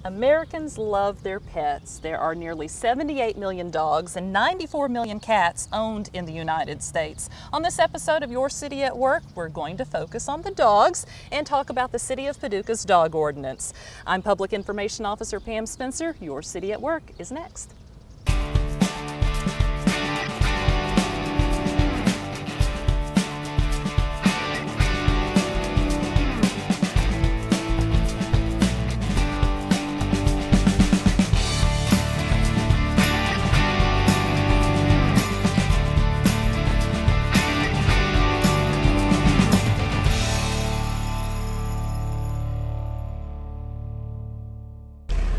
Americans love their pets. There are nearly 78 million dogs and 94 million cats owned in the United States. On this episode of Your City at Work, we're going to focus on the dogs and talk about the City of Paducah's dog ordinance. I'm Public Information Officer Pam Spencer. Your City at Work is next.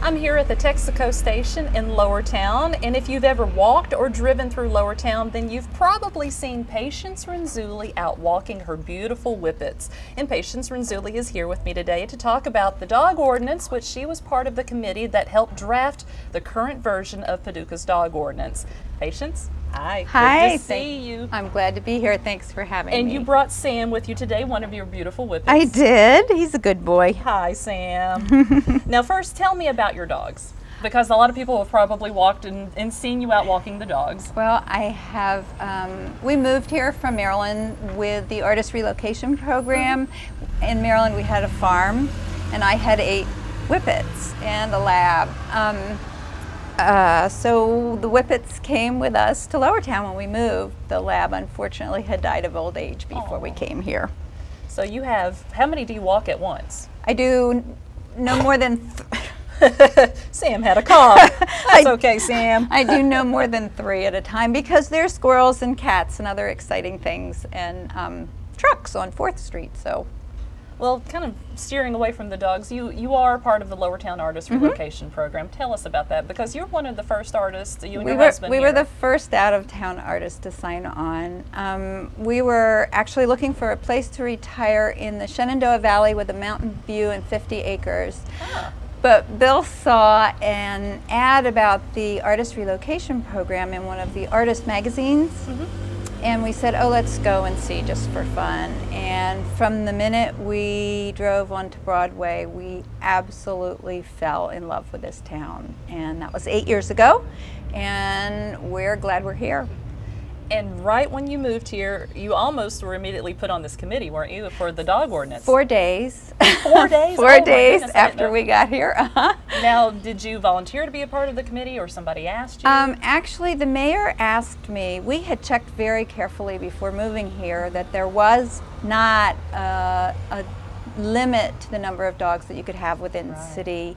I'm here at the Texaco station in Lowertown, and if you've ever walked or driven through Lowertown, then you've probably seen Patience Renzulli out walking her beautiful whippets. And Patience Renzulli is here with me today to talk about the dog ordinance, which she was part of the committee that helped draft the current version of Paducah's dog ordinance. Patience? Hi. Hi. Good to see you. I'm glad to be here. Thanks for having me. And you brought Sam with you today, one of your beautiful whippets. I did. He's a good boy. Hi, Sam. Now first, tell me about your dogs, because a lot of people have probably walked and seen you out walking the dogs. Well, I have, we moved here from Maryland with the Artist Relocation Program. In Maryland, we had a farm, and I had 8 whippets and a lab. So the whippets came with us to Lowertown when we moved. The lab unfortunately had died of old age before we came here. So you have, how many do you walk at once? I do no more than Sam had a cough. That's okay, Sam. I do no more than 3 at a time because there's squirrels and cats and other exciting things, and trucks on 4th Street. So. Well, kind of steering away from the dogs, you are part of the Lowertown Artist Relocation Program. Tell us about that, because you're one of the first artists, you and your husband We here. were the first out-of-town artists to sign on. We were actually looking for a place to retire in the Shenandoah Valley with a mountain view and 50 acres. Ah. But Bill saw an ad about the Artist Relocation Program in one of the artist magazines. And we said, oh, let's go and see just for fun. And from the minute we drove onto Broadway, we absolutely fell in love with this town. And that was 8 years ago, and we're glad we're here. And right when you moved here, you almost were immediately put on this committee, weren't you, for the dog ordinance? 4 days. 4 days? 4 days after we got here. Now, did you volunteer to be a part of the committee, or somebody asked you? Actually, the mayor asked me. We had checked very carefully before moving here that there was not a limit to the number of dogs that you could have within city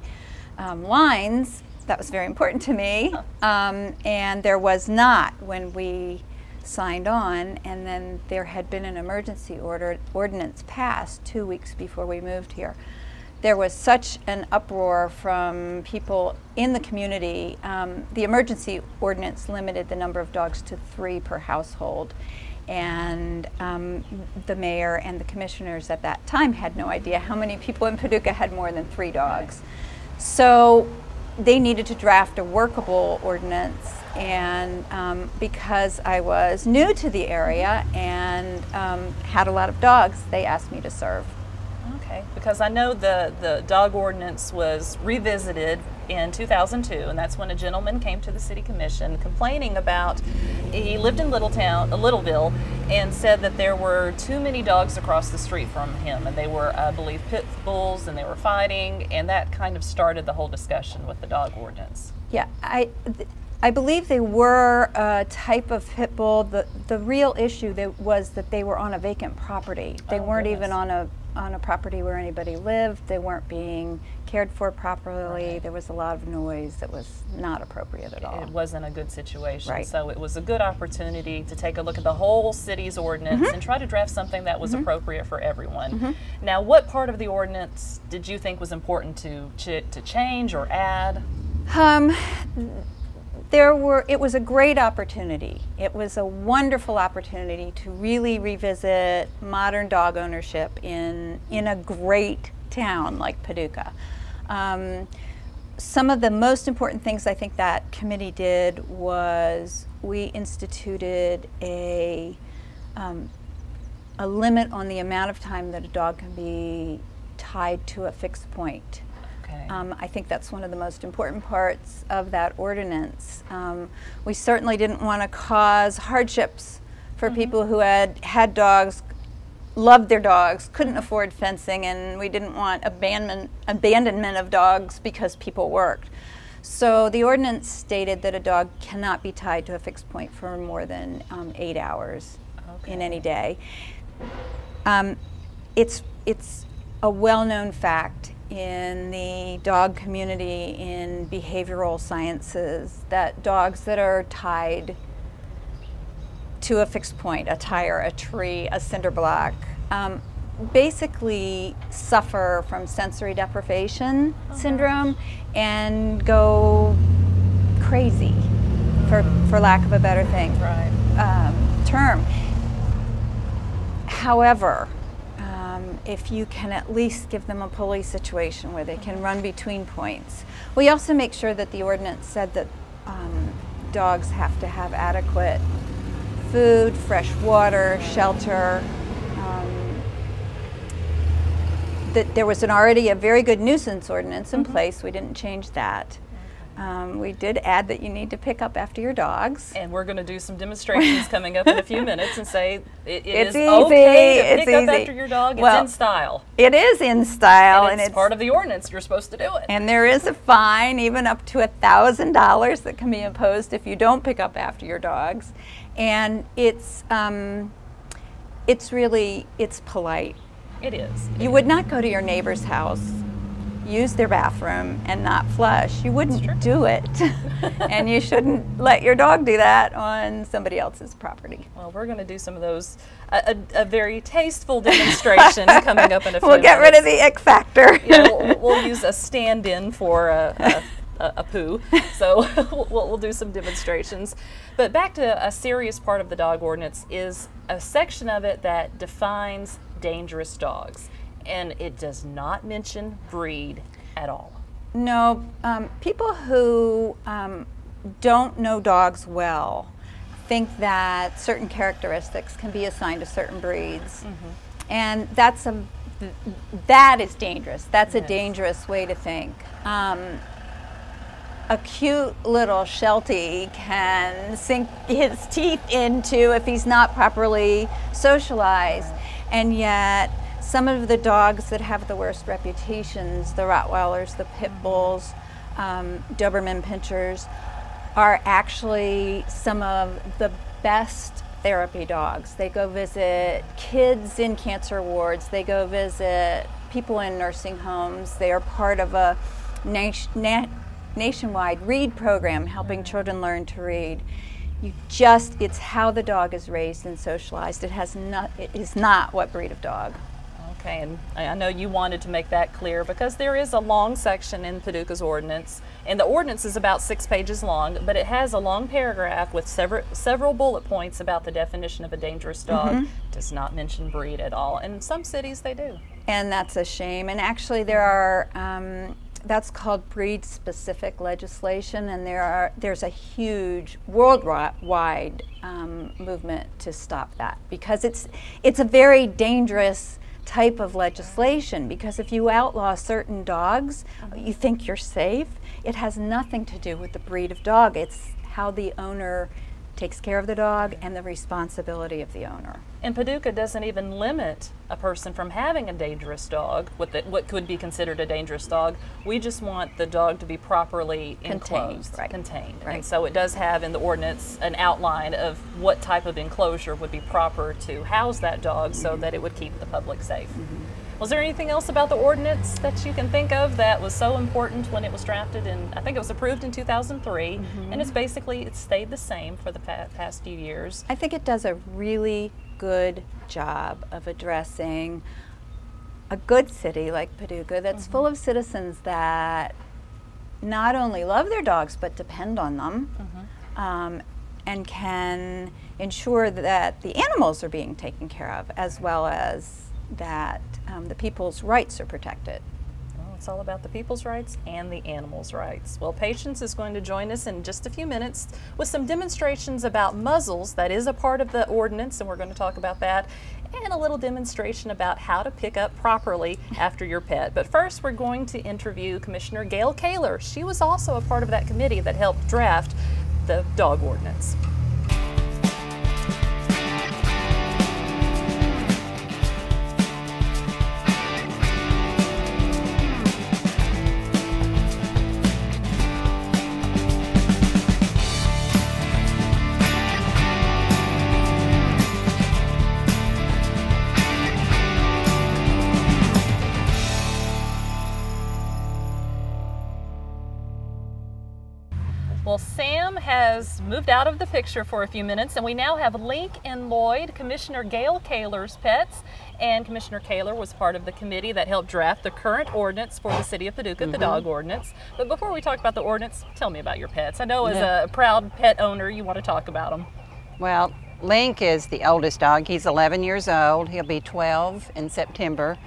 lines. That was very important to me. And there was not when we signed on, and then there had been an emergency ordinance passed 2 weeks before we moved here. There was such an uproar from people in the community. The emergency ordinance limited the number of dogs to 3 per household, and the mayor and the commissioners at that time had no idea how many people in Paducah had more than 3 dogs. So they needed to draft a workable ordinance, and because I was new to the area and had a lot of dogs, they asked me to serve. Okay, because I know the dog ordinance was revisited in 2002, and that's when a gentleman came to the city commission complaining about, he lived in Littleville, and said that there were too many dogs across the street from him, and they were, I believe, pit bulls, and they were fighting, and that kind of started the whole discussion with the dog ordinance. Yeah, I believe they were a type of pit bull. The real issue was that they were on a vacant property. They weren't even on a property where anybody lived. They weren't being cared for properly. Right. There was a lot of noise that was not appropriate at all. It wasn't a good situation. Right. So it was a good opportunity to take a look at the whole city's ordinance and try to draft something that was appropriate for everyone. Now, what part of the ordinance did you think was important to change or add? It was a great opportunity. It was a wonderful opportunity to really revisit modern dog ownership in a great town like Paducah. Some of the most important things I think that committee did was we instituted a limit on the amount of time that a dog can be tied to a fixed point. Okay. I think that's one of the most important parts of that ordinance. We certainly didn't want to cause hardships for people who had dogs, loved their dogs, couldn't afford fencing, and we didn't want abandonment of dogs because people worked. So the ordinance stated that a dog cannot be tied to a fixed point for more than 8 hours in any day. It's a well-known fact in the dog community, in behavioral sciences, that dogs that are tied to a fixed point, a tire, a tree, a cinder block, basically suffer from sensory deprivation syndrome and go crazy, for lack of a better term. However, if you can at least give them a pulley situation where they can run between points. We also make sure that the ordinance said that dogs have to have adequate food, fresh water, shelter. That there was already a very good nuisance ordinance in place. We didn't change that. We did add that you need to pick up after your dogs. And we're going to do some demonstrations coming up in a few minutes and say it's easy. okay to pick up after your dog. It's in style. It is in style. And it's part of the ordinance. You're supposed to do it. And there is a fine, even up to $1,000, that can be imposed if you don't pick up after your dogs. And it's polite. It is. You would not go to your neighbor's house, use their bathroom, and not flush. You wouldn't do it. And you shouldn't let your dog do that on somebody else's property. Well, we're going to do some of those, a very tasteful demonstration coming up in a few minutes. We'll get rid of the ick factor. Yeah, we'll use a stand-in for a poo. So we'll do some demonstrations. But back to a serious part of the dog ordinance is a section of it that defines dangerous dogs. And it does not mention breed at all. No, people who don't know dogs well think that certain characteristics can be assigned to certain breeds. And that is dangerous. That's a dangerous way to think. A cute little Sheltie can sink his teeth into if he's not properly socialized. And yet, some of the dogs that have the worst reputations, the Rottweilers, the Pit Bulls, Doberman Pinschers, are actually some of the best therapy dogs. They go visit kids in cancer wards. They go visit people in nursing homes. They are part of a nationwide read program helping children learn to read. It's how the dog is raised and socialized. It is not what breed of dog. Okay, and I know you wanted to make that clear because there is a long section in Paducah's ordinance, and the ordinance is about 6 pages long, but it has a long paragraph with several bullet points about the definition of a dangerous dog. It does not mention breed at all. In some cities they do. And that's a shame. And actually there are that's called breed-specific legislation, and there's a huge worldwide movement to stop that, because it's a very dangerous type of legislation, because if you outlaw certain dogs, you think you're safe. It has nothing to do with the breed of dog. It's how the owner takes care of the dog and the responsibility of the owner. And Paducah doesn't even limit a person from having a dangerous dog, what could be considered a dangerous dog. We just want the dog to be properly enclosed, contained. Right. And so it does have in the ordinance an outline of what type of enclosure would be proper to house that dog so that it would keep the public safe. Was there anything else about the ordinance that you can think of that was so important when it was drafted? And I think it was approved in 2003, and it's stayed the same for the past few years. I think it does a really good job of addressing a good city like Paducah that's full of citizens that not only love their dogs but depend on them, and can ensure that the animals are being taken care of, as well as that the people's rights are protected. Well, it's all about the people's rights and the animals' rights. Well, Patience is going to join us in just a few minutes with some demonstrations about muzzles. That is a part of the ordinance, and we're going to talk about that. and a little demonstration about how to pick up properly after your pet. But first, we're going to interview Commissioner Gayle Kaler. She was also a part of that committee that helped draft the dog ordinance. Well, Sam has moved out of the picture for a few minutes, and we now have Link and Lloyd, Commissioner Gayle Kaler's pets. And Commissioner Kaler was part of the committee that helped draft the current ordinance for the City of Paducah, the dog ordinance. But before we talk about the ordinance, tell me about your pets. I know as a proud pet owner, you want to talk about them. Well, Link is the oldest dog. He's 11 years old. He'll be 12 in September.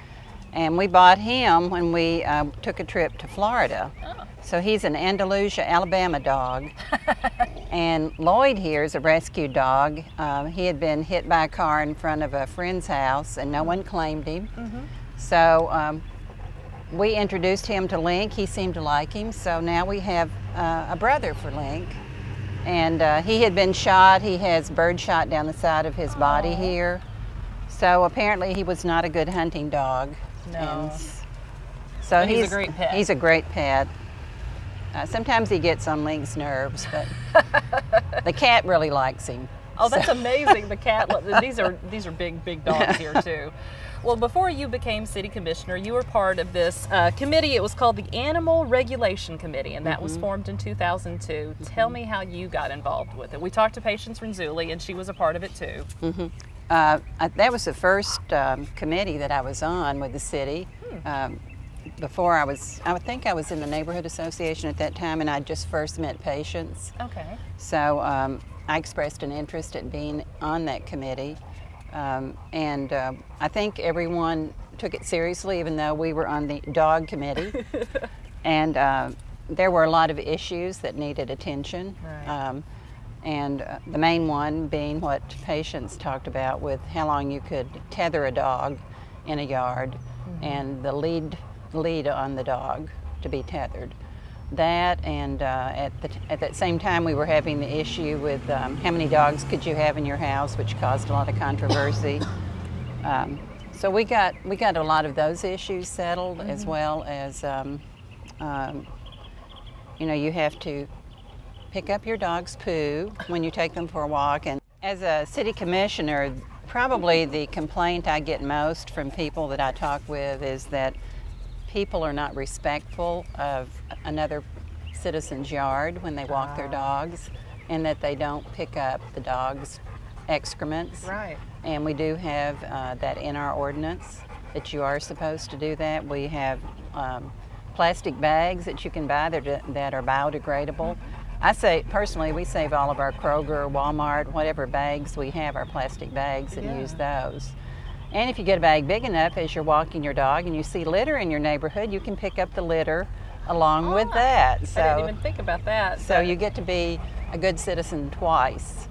And we bought him when we took a trip to Florida. Oh. So he's an Andalusia, Alabama dog. And Lloyd here is a rescued dog. He had been hit by a car in front of a friend's house and no one claimed him. So we introduced him to Link. He seemed to like him. So now we have a brother for Link. And he had been shot. He has bird shot down the side of his body here. So apparently he was not a good hunting dog. No. And so he's a great pet. He's a great pet. Sometimes he gets on Link's nerves, but the cat really likes him. Oh, that's amazing. The cat, these are big dogs here too. Well, before you became city commissioner, you were part of this committee. It was called the Animal Regulation Committee, and that was formed in 2002. Tell me how you got involved with it. We talked to Patience Renzulli, and she was a part of it too. That was the first committee that I was on with the city. Before I think I was in the neighborhood association at that time, and I just first met Patience. Okay. So I expressed an interest in being on that committee, and I think everyone took it seriously, even though we were on the dog committee. And there were a lot of issues that needed attention. Right. And the main one being what Patience talked about with how long you could tether a dog in a yard, and the lead on the dog to be tethered. That, and at that same time we were having the issue with how many dogs could you have in your house, which caused a lot of controversy. So we got a lot of those issues settled, as well as you know, you have to pick up your dog's poo when you take them for a walk. And as a city commissioner, probably the complaint I get most from people that I talk with is that people are not respectful of another citizen's yard when they walk their dogs, and that they don't pick up the dog's excrements. Right. And we do have that in our ordinance, that you are supposed to do that. We have plastic bags that you can buy that are biodegradable. I say, personally, we save all of our Kroger, Walmart, whatever bags we have, our plastic bags, and use those. And if you get a bag big enough as you're walking your dog and you see litter in your neighborhood, you can pick up the litter along with that. So, I didn't even think about that. So you get to be a good citizen twice.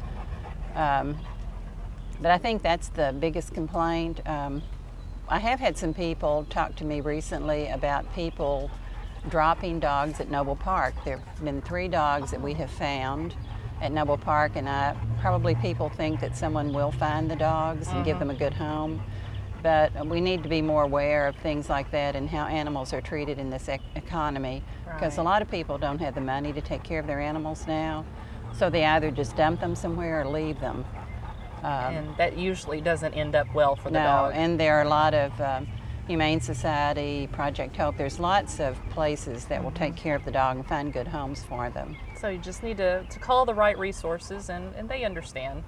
But I think that's the biggest complaint. I have had some people talk to me recently about people dropping dogs at Noble Park. There have been 3 dogs that we have found at Noble Park, and probably people think that someone will find the dogs and give them a good home. But we need to be more aware of things like that and how animals are treated in this economy, because a lot of people don't have the money to take care of their animals now, so they either just dump them somewhere or leave them. And that usually doesn't end up well for the dog. And there are a lot of Humane Society, Project Hope, there's lots of places that will take care of the dog and find good homes for them. So you just need to call the right resources, and they understand.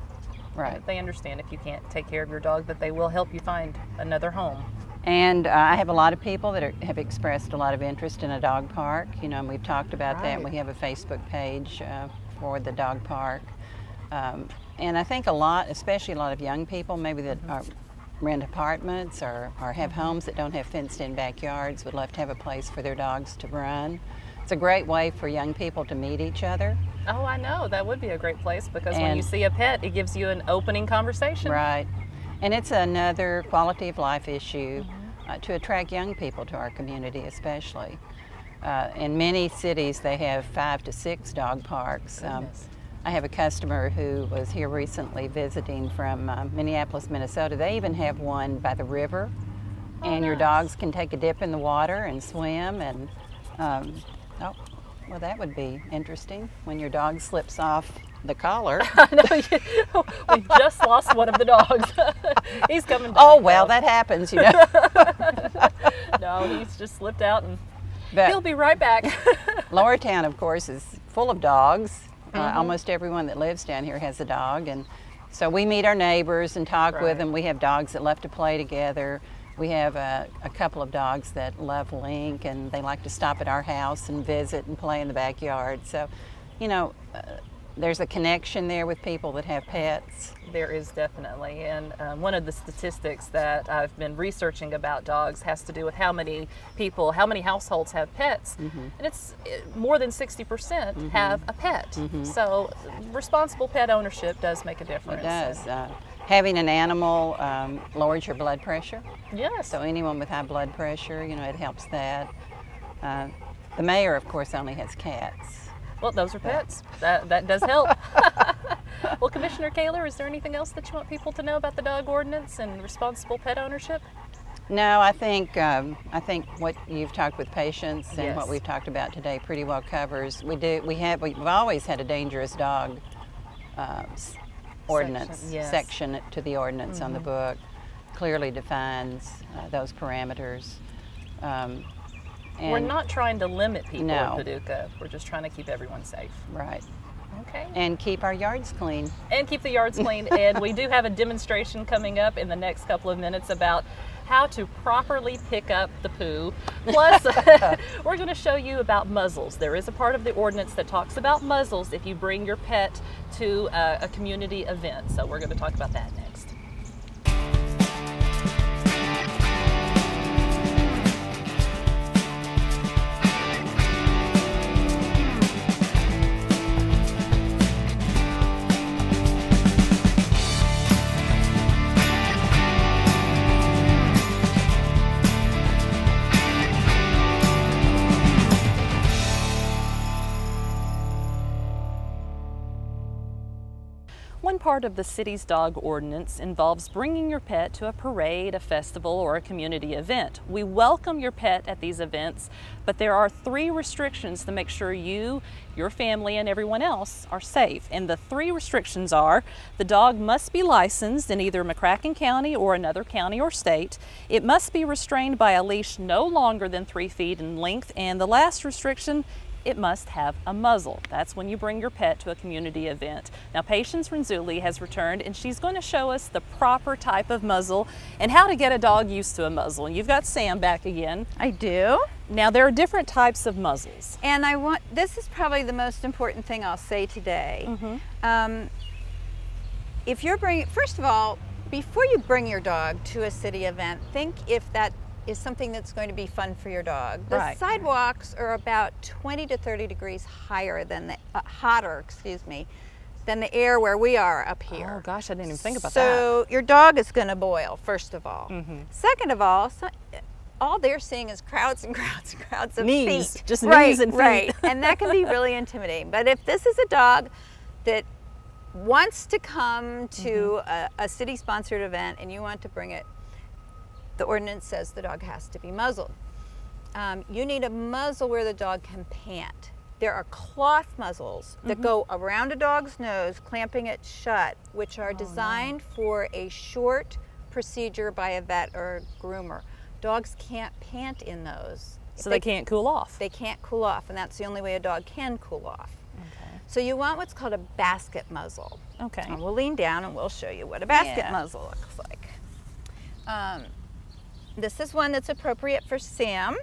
Right. They understand if you can't take care of your dog, that they will help you find another home. And I have a lot of people that have expressed a lot of interest in a dog park, you know, and we've talked about that. We have a Facebook page for the dog park. And I think especially a lot of young people, maybe that rent apartments or have homes that don't have fenced-in backyards, would love to have a place for their dogs to run. It's a great way for young people to meet each other. Oh, I know. That would be a great place, because when you see a pet, it gives you an opening conversation. Right. And it's another quality of life issue to attract young people to our community especially. In many cities they have 5 to 6 dog parks. I have a customer who was here recently visiting from Minneapolis, Minnesota. They even have one by the river, and your dogs can take a dip in the water and swim. And oh, well, that would be interesting when your dog slips off the collar. I know, we just lost one of the dogs. He's coming back. Oh, well, that happens, you know. No, he's just slipped out, and he'll be right back. Lower Town, of course, is full of dogs. Almost everyone that lives down here has a dog, and so we meet our neighbors and talk with them. We have dogs that love to play together. We have a couple of dogs that love Link, and they like to stop at our house and visit and play in the backyard. So, you know, there's a connection there with people that have pets. There is definitely, and one of the statistics that I've been researching about dogs has to do with how many people, how many households have pets, and it's more than 60% have a pet. So responsible pet ownership does make a difference. It does. Having an animal lowers your blood pressure. Yes. So anyone with high blood pressure, you know, it helps that. The mayor, of course, only has cats. Well, those are pets. That does help. Well, Commissioner Kaler, is there anything else that you want people to know about the dog ordinance and responsible pet ownership? No, I think what you've talked with patients and what we've talked about today pretty well covers. We've always had a dangerous dog ordinance section to the ordinance on the book. Clearly defines those parameters. We're not trying to limit people in Paducah. We're just trying to keep everyone safe. Right. Okay. And keep our yards clean. And keep the yards clean. And we do have a demonstration coming up in the next couple of minutes about how to properly pick up the poo. Plus, we're going to show you about muzzles. There is a part of the ordinance that talks about muzzles if you bring your pet to a community event. So we're going to talk about that next. One part of the city's dog ordinance involves bringing your pet to a parade, a festival, or a community event. We welcome your pet at these events, but there are 3 restrictions to make sure you, your family, and everyone else are safe. And the 3 restrictions are: the dog must be licensed in either McCracken County or another county or state. It must be restrained by a leash no longer than 3 feet in length. And the last restriction, it must have a muzzle. That's when you bring your pet to a community event. Now, Patience Renzulli has returned, and she's going to show us the proper type of muzzle and how to get a dog used to a muzzle. And you've got Sam back again. I do. Now, there are different types of muzzles. And this is probably the most important thing I'll say today. If you're first of all, before you bring your dog to a city event, think if that is something that's going to be fun for your dog. The sidewalks are about 20 to 30 degrees higher than hotter than the air where we are up here. Oh gosh, I didn't even think about that. So your dog is going to boil, first of all. Second of all they're seeing is crowds and crowds and crowds of feet. Just knees and feet. Right, and that can be really intimidating. But if this is a dog that wants to come to a city-sponsored event and you want to bring it, the ordinance says the dog has to be muzzled. You need a muzzle where the dog can pant. There are cloth muzzles that go around a dog's nose, clamping it shut, which are designed for a short procedure by a vet or a groomer. Dogs can't pant in those. So they can't cool off. They can't cool off, and that's the only way a dog can cool off. So you want what's called a basket muzzle. Okay. And we'll lean down and we'll show you what a basket muzzle looks like. This is one that's appropriate for Sam.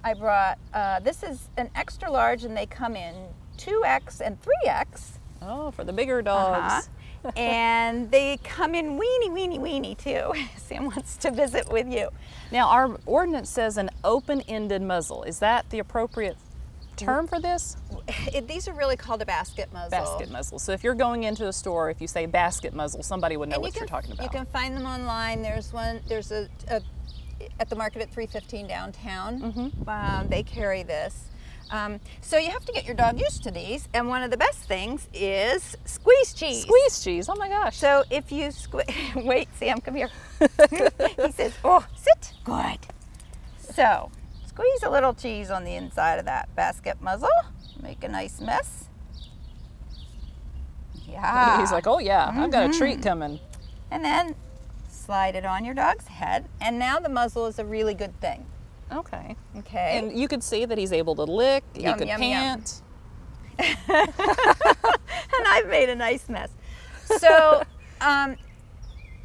I brought, this is an extra large, and they come in 2X and 3X. Oh, for the bigger dogs. And they come in weeny too. Sam wants to visit with you. Now, our ordinance says an open-ended muzzle. Is that the appropriate term for this? These are really called a basket muzzle. Basket muzzle. So if you're going into a store, if you say basket muzzle, somebody would know what you're talking about. You can find them online. There's a at the market at 315 downtown. They carry this. So you have to get your dog used to these, and one of the best things is squeeze cheese. Squeeze cheese, oh my gosh. So if you wait, Sam, come here. He says, oh, sit. Good. So squeeze a little cheese on the inside of that basket muzzle. Make a nice mess. Yeah. He's like, oh yeah, I've got a treat coming. And then slide it on your dog's head, and now the muzzle is a really good thing. Okay. Okay. And you could see that he's able to lick, Yum, he could yum, pant. And I've made a nice mess. So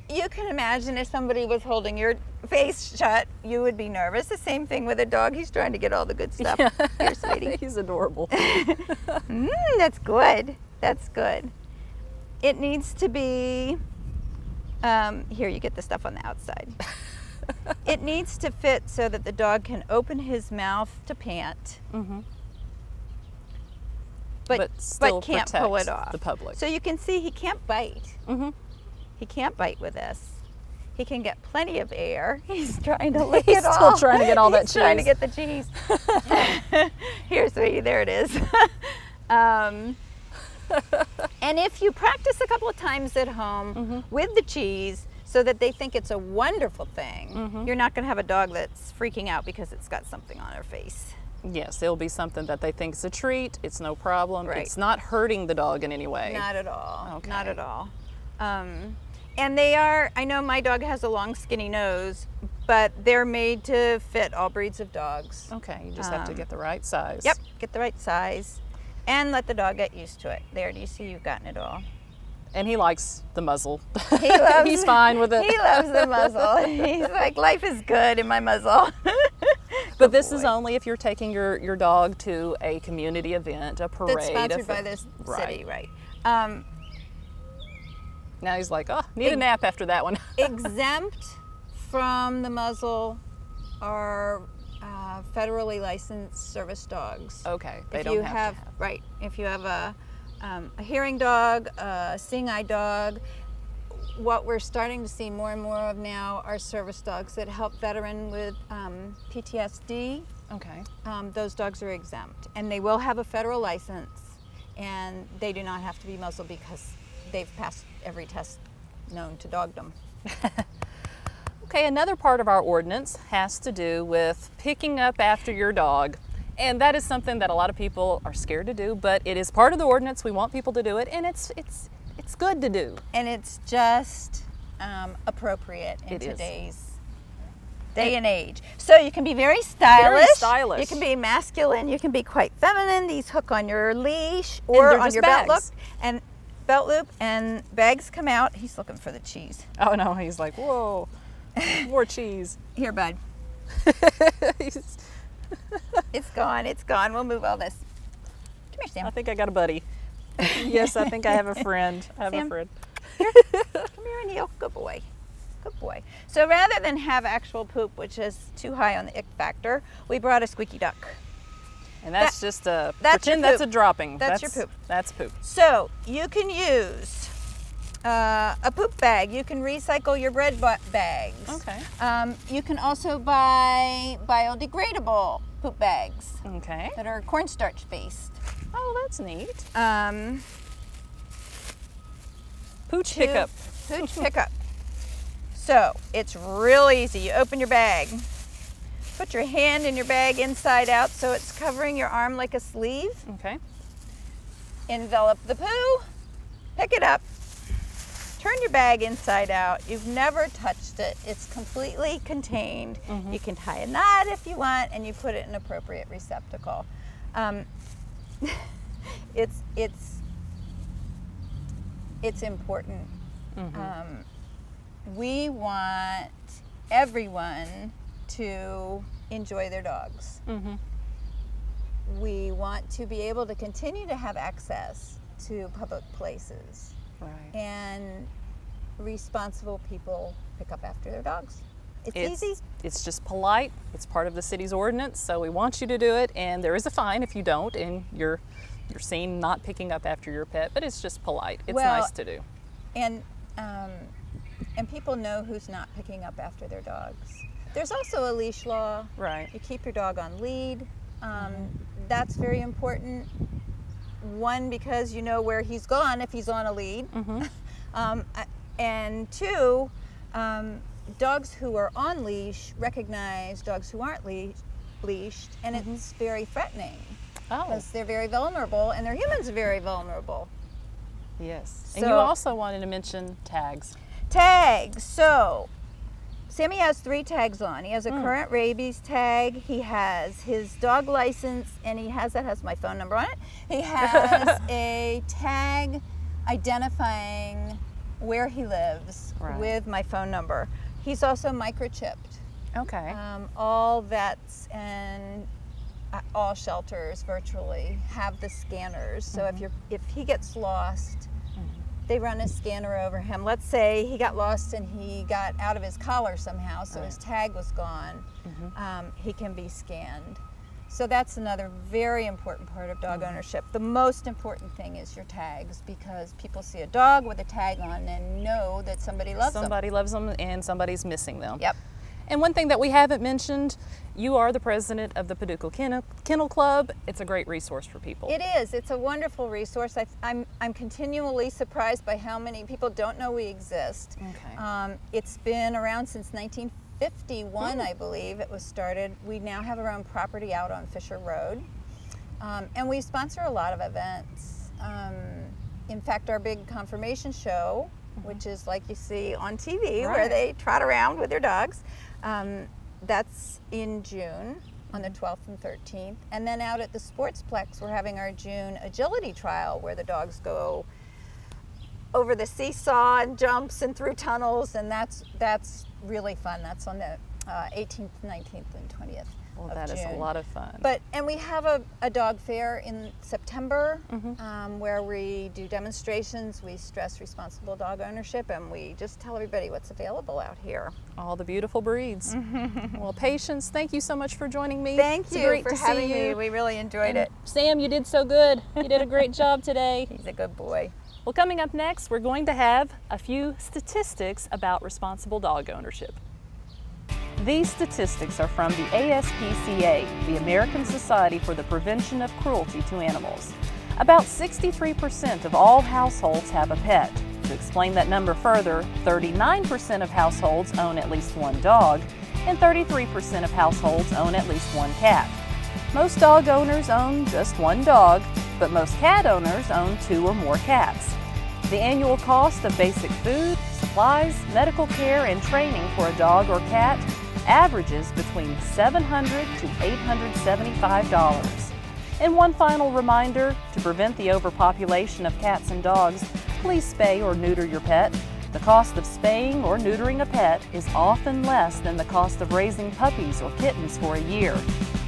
you can imagine if somebody was holding your face shut, you would be nervous. The same thing with a dog. He's trying to get all the good stuff. Yeah. Here, sweetie. He's adorable. That's good. That's good. It needs to be, here, you get the stuff on the outside. It needs to fit so that the dog can open his mouth to pant, but still can't pull it off. the public. So you can see he can't bite. He can't bite with this. He can get plenty of air. He's trying to lick it all. He's still trying to get all that cheese. He's trying to get the cheese. Here, sweetie, there it is. And if you practice a couple of times at home with the cheese, so that they think it's a wonderful thing, you're not going to have a dog that's freaking out because it's got something on her face. Yes, it'll be something that they think is a treat. It's no problem. Right. It's not hurting the dog in any way. Not at all. Okay. Not at all. And they are, I know my dog has a long skinny nose, but they're made to fit all breeds of dogs. Okay, you just have to get the right size. Yep, get the right size and let the dog get used to it. There, do you see you've gotten it all? And he likes the muzzle. He loves, He's fine with it. He loves the muzzle. He's like, life is good in my muzzle. But this is only if you're taking your dog to a community event, a parade. That's sponsored by this city, right. Now he's like, oh, need a nap after that one. Exempt from the muzzle are federally licensed service dogs. Okay, they don't have to have. Right, if you have a hearing dog, a seeing-eye dog, what we're starting to see more and more of now are service dogs that help veteran with PTSD. Okay. Those dogs are exempt, and they will have a federal license, and they do not have to be muzzled because they've passed every test known to dogdom. Okay, another part of our ordinance has to do with picking up after your dog. And that is something that a lot of people are scared to do, but it is part of the ordinance. We want people to do it, and it's good to do. And it's just appropriate in today's day and age. So you can be very stylish. Very stylish. You can be masculine. You can be quite feminine. These hook on your leash or on your belt loop, and bags come out. He's looking for the cheese. Oh no, he's like, whoa, more cheese. Here, bud. It's gone. It's gone. We'll move all this. Come here, Sam. I think I got a buddy. Yes, I think I have a friend. I have a friend. Here. Come here and heel. Good boy. Good boy. So rather than have actual poop, which is too high on the ick factor, we brought a squeaky duck. And that's just a pretend that's a dropping. That's your poop. That's poop. So you can use a poop bag. You can recycle your bread bags. Okay. You can also buy biodegradable poop bags. Okay. That are cornstarch based. Oh, that's neat. Pooch pickup. Pooch pickup. So it's real easy. You open your bag. Put your hand in your bag inside out so it's covering your arm like a sleeve. Okay. Envelop the poo. Pick it up. Turn your bag inside out. You've never touched it. It's completely contained. You can tie a knot if you want, and you put it in an appropriate receptacle. It's important. We want everyone to enjoy their dogs. We want to be able to continue to have access to public places. Right. And responsible people pick up after their dogs. It's easy. It's just polite. It's part of the city's ordinance, so we want you to do it, and there is a fine if you don't, and you're seen not picking up after your pet, but it's just polite. It's nice to do. And people know who's not picking up after their dogs. There's also a leash law. Right. You keep your dog on lead. That's very important. One, because you know where he's gone if he's on a lead. And two, dogs who are on leash recognize dogs who aren't leashed, and it's very threatening. Because they're very vulnerable, and their humans are very vulnerable. Yes. So, and you also wanted to mention tags. Tags. So, Sammy has 3 tags on. He has a current rabies tag. He has his dog license, and that has my phone number on it. He has a tag identifying where he lives with my phone number. He's also microchipped. Okay. All vets and all shelters virtually have the scanners. So if he gets lost, they run a scanner over him. Let's say he got lost and he got out of his collar somehow, so his tag was gone. He can be scanned. So that's another very important part of dog ownership. The most important thing is your tags, because people see a dog with a tag on and know that somebody loves them. Somebody loves them and somebody's missing them. Yep. And one thing that we haven't mentioned, you are the president of the Paducah Kennel Club. It's a great resource for people. It is. It's a wonderful resource. I'm continually surprised by how many people don't know we exist. Okay. It's been around since 1951, I believe it was started. We now have our own property out on Fisher Road. And we sponsor a lot of events. In fact, our big confirmation show, which is like you see on TV, where they trot around with their dogs, that's in June on the 12th and 13th. And then out at the Sportsplex, we're having our June agility trial, where the dogs go over the seesaw and jumps and through tunnels, and that's really fun. That's on the 18th, 19th, and 20th. Well, that is a lot of fun. And we have a dog fair in September where we do demonstrations. We stress responsible dog ownership, and we just tell everybody what's available out here. All the beautiful breeds. Well, Patience, thank you so much for joining me. Thank it's you great for to having see me. you. We really enjoyed it. Sam, you did so good. You did a great job today. He's a good boy. Well, coming up next, we're going to have a few statistics about responsible dog ownership. These statistics are from the ASPCA, the American Society for the Prevention of Cruelty to Animals. About 63% of all households have a pet. To explain that number further, 39% of households own at least one dog, and 33% of households own at least one cat. Most dog owners own just one dog, but most cat owners own 2 or more cats. The annual cost of basic food, supplies, medical care, and training for a dog or cat averages between $700 to $875. And one final reminder, to prevent the overpopulation of cats and dogs, please spay or neuter your pet. The cost of spaying or neutering a pet is often less than the cost of raising puppies or kittens for a year.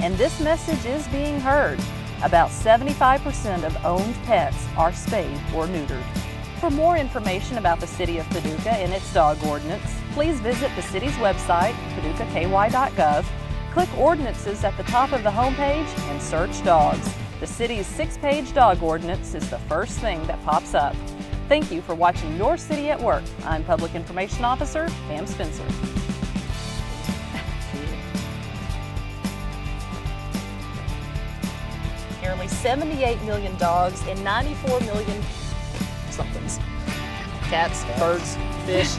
And this message is being heard. About 75% of owned pets are spayed or neutered. For more information about the City of Paducah and its dog ordinance, please visit the city's website, paducahky.gov, click Ordinances at the top of the homepage, and search Dogs. The city's 6-page dog ordinance is the first thing that pops up. Thank you for watching Your City at Work. I'm Public Information Officer Pam Spencer. Nearly 78 million dogs and 94 million somethings. Cats, birds, fish.